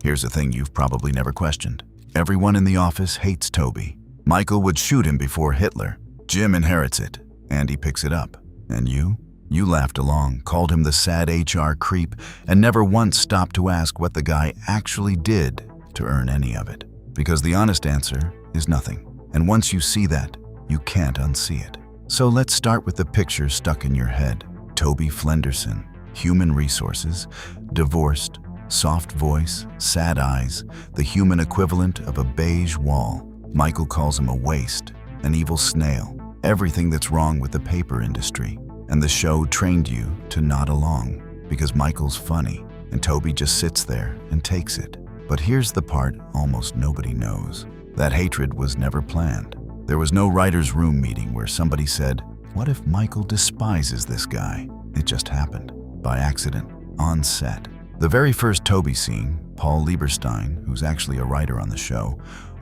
Here's a thing you've probably never questioned. Everyone in the office hates Toby. Michael would shoot him before Hitler. Jim inherits it. Andy picks it up. And you? You laughed along, called him the sad HR creep, and never once stopped to ask what the guy actually did to earn any of it. Because the honest answer is nothing. And once you see that, you can't unsee it. So let's start with the picture stuck in your head. Toby Flenderson, human resources, divorced, soft voice, sad eyes, the human equivalent of a beige wall. Michael calls him a waste, an evil snail, everything that's wrong with the paper industry. And the show trained you to nod along because Michael's funny and Toby just sits there and takes it. But here's the part almost nobody knows. That hatred was never planned. There was no writer's room meeting where somebody said, "What if Michael despises this guy?" It just happened, by accident, on set. The very first Toby scene, Paul Lieberstein, who's actually a writer on the show,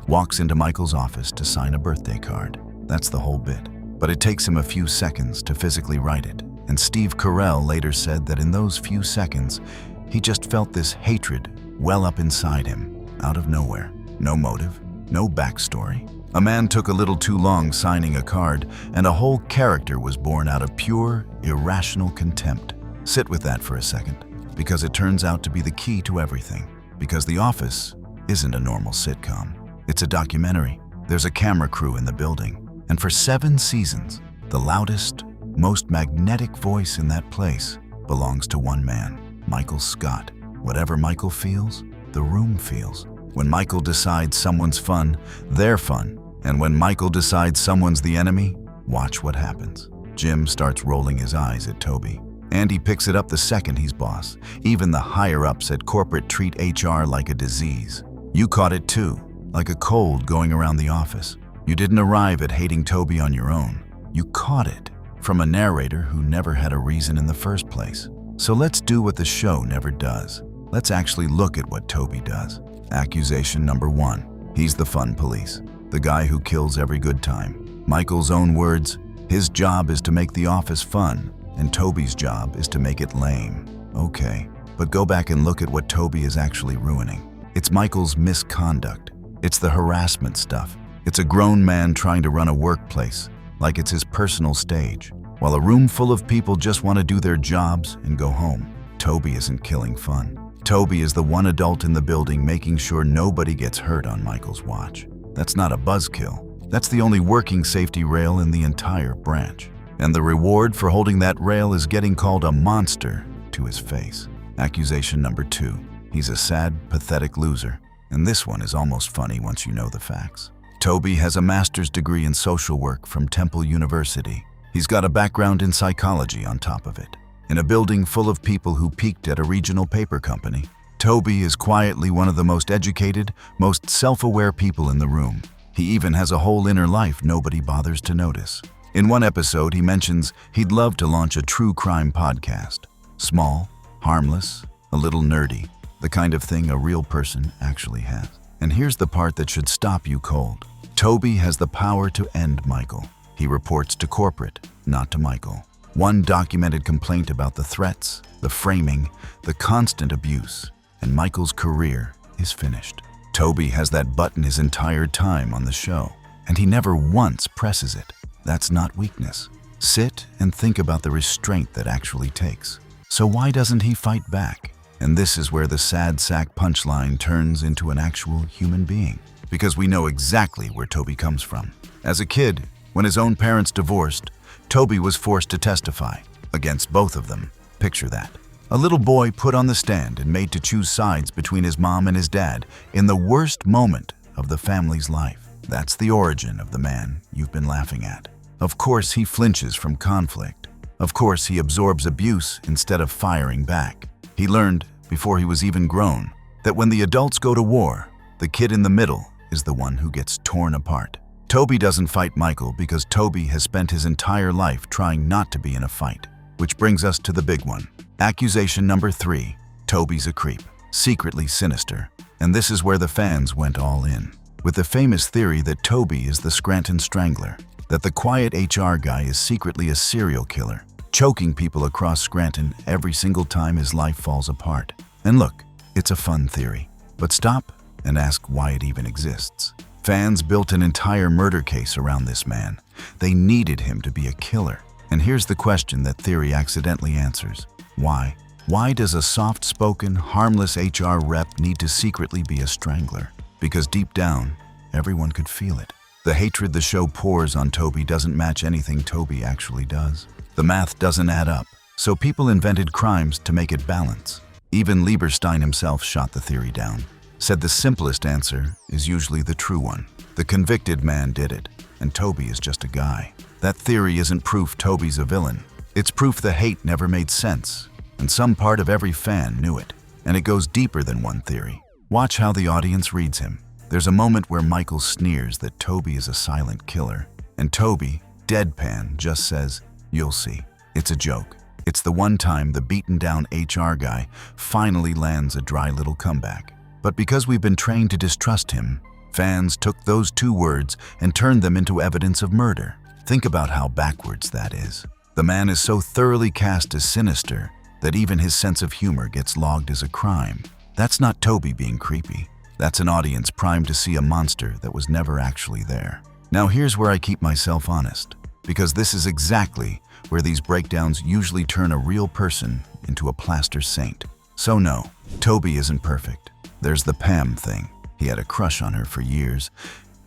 walks into Michael's office to sign a birthday card. That's the whole bit. But it takes him a few seconds to physically write it. And Steve Carell later said that in those few seconds, he just felt this hatred well up inside him, out of nowhere. No motive, no backstory. A man took a little too long signing a card, and a whole character was born out of pure, irrational contempt. Sit with that for a second, because it turns out to be the key to everything. Because The Office isn't a normal sitcom. It's a documentary. There's a camera crew in the building. And for 7 seasons, the loudest, most magnetic voice in that place belongs to one man, Michael Scott. Whatever Michael feels, the room feels. When Michael decides someone's fun, they're fun. And when Michael decides someone's the enemy, watch what happens. Jim starts rolling his eyes at Toby. Andy picks it up the second he's boss. Even the higher-ups at corporate treat HR like a disease. You caught it too, like a cold going around the office. You didn't arrive at hating Toby on your own. You caught it from a narrator who never had a reason in the first place. So let's do what the show never does. Let's actually look at what Toby does. Accusation number 1. He's the fun police, the guy who kills every good time. Michael's own words, his job is to make the office fun, and Toby's job is to make it lame. Okay, but go back and look at what Toby is actually ruining. It's Michael's misconduct. It's the harassment stuff. It's a grown man trying to run a workplace, like it's his personal stage, while a room full of people just want to do their jobs and go home. Toby isn't killing fun. Toby is the one adult in the building making sure nobody gets hurt on Michael's watch. That's not a buzzkill. That's the only working safety rail in the entire branch. And the reward for holding that rail is getting called a monster to his face. Accusation number 2. He's a sad, pathetic loser. And this one is almost funny once you know the facts. Toby has a master's degree in social work from Temple University. He's got a background in psychology on top of it. In a building full of people who peaked at a regional paper company, Toby is quietly one of the most educated, most self-aware people in the room. He even has a whole inner life nobody bothers to notice. In one episode, he mentions he'd love to launch a true crime podcast. Small, harmless, a little nerdy, the kind of thing a real person actually has. And here's the part that should stop you cold. Toby has the power to end Michael. He reports to corporate, not to Michael. One documented complaint about the threats, the framing, the constant abuse, and Michael's career is finished. Toby has that button his entire time on the show, and he never once presses it. That's not weakness. Sit and think about the restraint that actually takes. So why doesn't he fight back? And this is where the sad sack punchline turns into an actual human being. Because we know exactly where Toby comes from. As a kid, when his own parents divorced, Toby was forced to testify against both of them. Picture that. A little boy put on the stand and made to choose sides between his mom and his dad in the worst moment of the family's life. That's the origin of the man you've been laughing at. Of course, he flinches from conflict. Of course, he absorbs abuse instead of firing back. He learned, before he was even grown, that when the adults go to war, the kid in the middle is the one who gets torn apart. Toby doesn't fight Michael because Toby has spent his entire life trying not to be in a fight. Which brings us to the big one. Accusation number 3. Toby's a creep, secretly sinister. And this is where the fans went all in. With the famous theory that Toby is the Scranton Strangler, that the quiet HR guy is secretly a serial killer, choking people across Scranton every single time his life falls apart. And look, it's a fun theory. But stop and ask why it even exists. Fans built an entire murder case around this man. They needed him to be a killer. And here's the question that theory accidentally answers. Why? Why does a soft-spoken, harmless HR rep need to secretly be a strangler? Because deep down, everyone could feel it. The hatred the show pours on Toby doesn't match anything Toby actually does. The math doesn't add up, so people invented crimes to make it balance. Even Lieberstein himself shot the theory down. Said the simplest answer is usually the true one. The convicted man did it, and Toby is just a guy. That theory isn't proof Toby's a villain. It's proof the hate never made sense, and some part of every fan knew it. And it goes deeper than one theory. Watch how the audience reads him. There's a moment where Michael sneers that Toby is a silent killer, and Toby, deadpan, just says, "You'll see." It's a joke. It's the one time the beaten-down HR guy finally lands a dry little comeback. But because we've been trained to distrust him, fans took those 2 words and turned them into evidence of murder. Think about how backwards that is. The man is so thoroughly cast as sinister that even his sense of humor gets logged as a crime. That's not Toby being creepy. That's an audience primed to see a monster that was never actually there. Now here's where I keep myself honest, because this is exactly where these breakdowns usually turn a real person into a plaster saint. So no, Toby isn't perfect. There's the Pam thing. He had a crush on her for years,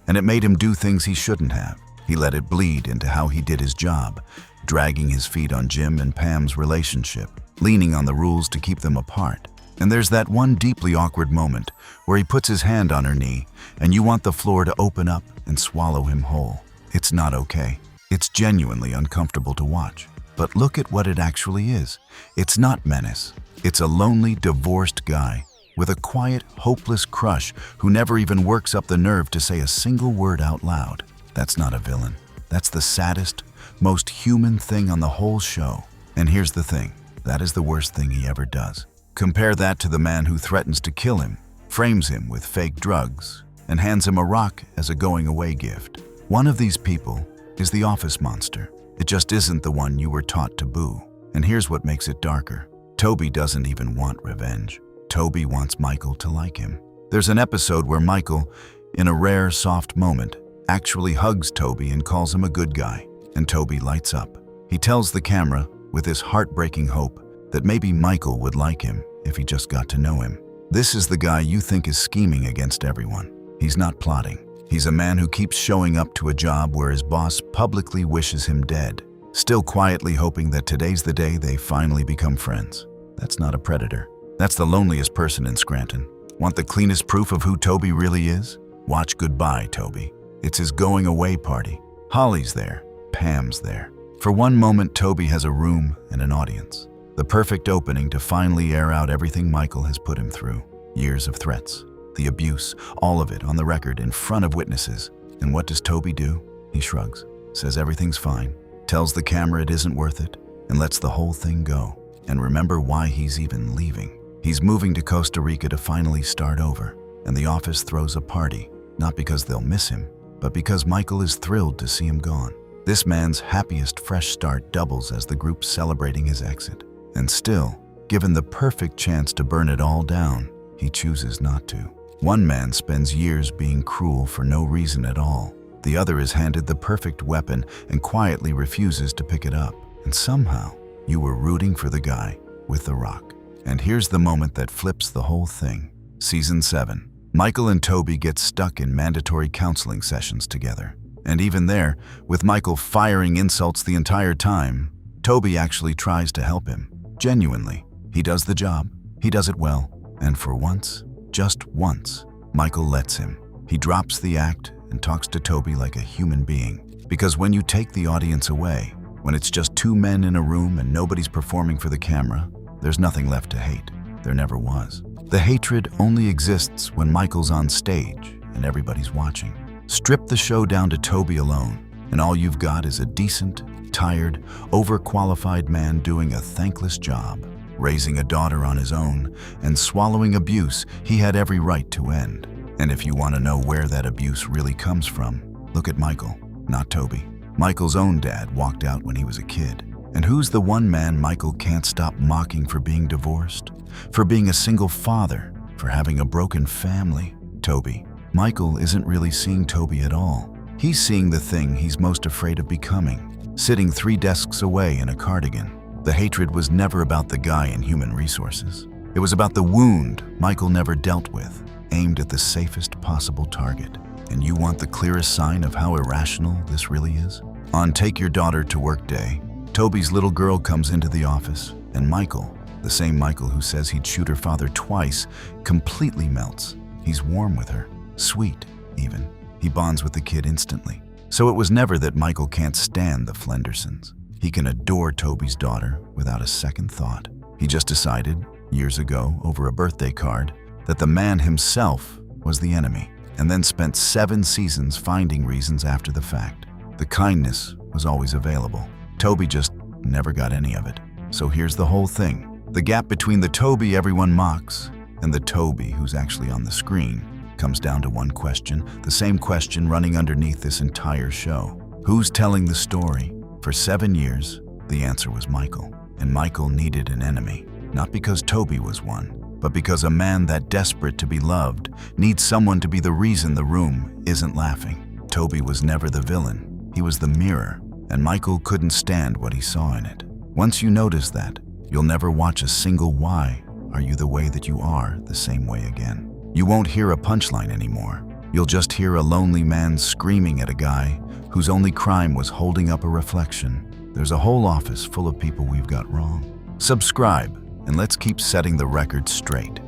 and it made him do things he shouldn't have. He let it bleed into how he did his job, dragging his feet on Jim and Pam's relationship, leaning on the rules to keep them apart. And there's that one deeply awkward moment where he puts his hand on her knee, and you want the floor to open up and swallow him whole. It's not okay. It's genuinely uncomfortable to watch. But look at what it actually is. It's not menace. It's a lonely, divorced guy with a quiet, hopeless crush who never even works up the nerve to say a single word out loud. That's not a villain. That's the saddest, most human thing on the whole show. And here's the thing, that is the worst thing he ever does. Compare that to the man who threatens to kill him, frames him with fake drugs, and hands him a rock as a going-away gift. One of these people is the office monster. It just isn't the one you were taught to boo. And here's what makes it darker. Toby doesn't even want revenge. Toby wants Michael to like him. There's an episode where Michael, in a rare, soft moment, actually hugs Toby and calls him a good guy. And Toby lights up. He tells the camera, with this heartbreaking hope, that maybe Michael would like him if he just got to know him. This is the guy you think is scheming against everyone. He's not plotting. He's a man who keeps showing up to a job where his boss publicly wishes him dead, still quietly hoping that today's the day they finally become friends. That's not a predator. That's the loneliest person in Scranton. Want the cleanest proof of who Toby really is? Watch Goodbye, Toby. It's his going-away party. Holly's there. Pam's there. For one moment, Toby has a room and an audience. The perfect opening to finally air out everything Michael has put him through. Years of threats, the abuse, all of it on the record in front of witnesses. And what does Toby do? He shrugs, says everything's fine, tells the camera it isn't worth it, and lets the whole thing go. And remember why he's even leaving. He's moving to Costa Rica to finally start over, and the office throws a party, not because they'll miss him, but because Michael is thrilled to see him gone. This man's happiest fresh start doubles as the group's celebrating his exit. And still, given the perfect chance to burn it all down, he chooses not to. One man spends years being cruel for no reason at all. The other is handed the perfect weapon and quietly refuses to pick it up. And somehow, you were rooting for the guy with the rock. And here's the moment that flips the whole thing. Season 7. Michael and Toby get stuck in mandatory counseling sessions together. And even there, with Michael firing insults the entire time, Toby actually tries to help him. Genuinely. He does the job. He does it well. And for once, just once, Michael lets him. He drops the act and talks to Toby like a human being. Because when you take the audience away, when it's just 2 men in a room and nobody's performing for the camera, there's nothing left to hate. There never was. The hatred only exists when Michael's on stage and everybody's watching. Strip the show down to Toby alone, and all you've got is a decent, tired, overqualified man doing a thankless job, raising a daughter on his own, and swallowing abuse he had every right to end. And if you want to know where that abuse really comes from, look at Michael, not Toby. Michael's own dad walked out when he was a kid. And who's the one man Michael can't stop mocking for being divorced? For being a single father? For for having a broken family. Toby. Michael isn't really seeing Toby at all. He's seeing the thing he's most afraid of becoming, sitting 3 desks away in a cardigan. The hatred was never about the guy in human resources. It was about the wound Michael never dealt with, aimed at the safest possible target. And you want the clearest sign of how irrational this really is? On Take Your Daughter to Work Day, Toby's little girl comes into the office, and Michael, the same Michael who says he'd shoot her father twice, completely melts. He's warm with her, sweet even. He bonds with the kid instantly. So it was never that Michael can't stand the Flendersons. He can adore Toby's daughter without a second thought. He just decided, years ago, over a birthday card, that the man himself was the enemy, and then spent 7 seasons finding reasons after the fact. The kindness was always available. Toby just never got any of it. So here's the whole thing. The gap between the Toby everyone mocks and the Toby who's actually on the screen comes down to one question, the same question running underneath this entire show. Who's telling the story? For 7 years, the answer was Michael. And Michael needed an enemy, not because Toby was one, but because a man that desperate to be loved needs someone to be the reason the room isn't laughing. Toby was never the villain. He was the mirror, and Michael couldn't stand what he saw in it. Once you notice that, you'll never watch a single "Why are you the way that you are" the same way again. You won't hear a punchline anymore. You'll just hear a lonely man screaming at a guy whose only crime was holding up a reflection. There's a whole office full of people we've got wrong. Subscribe, and let's keep setting the record straight.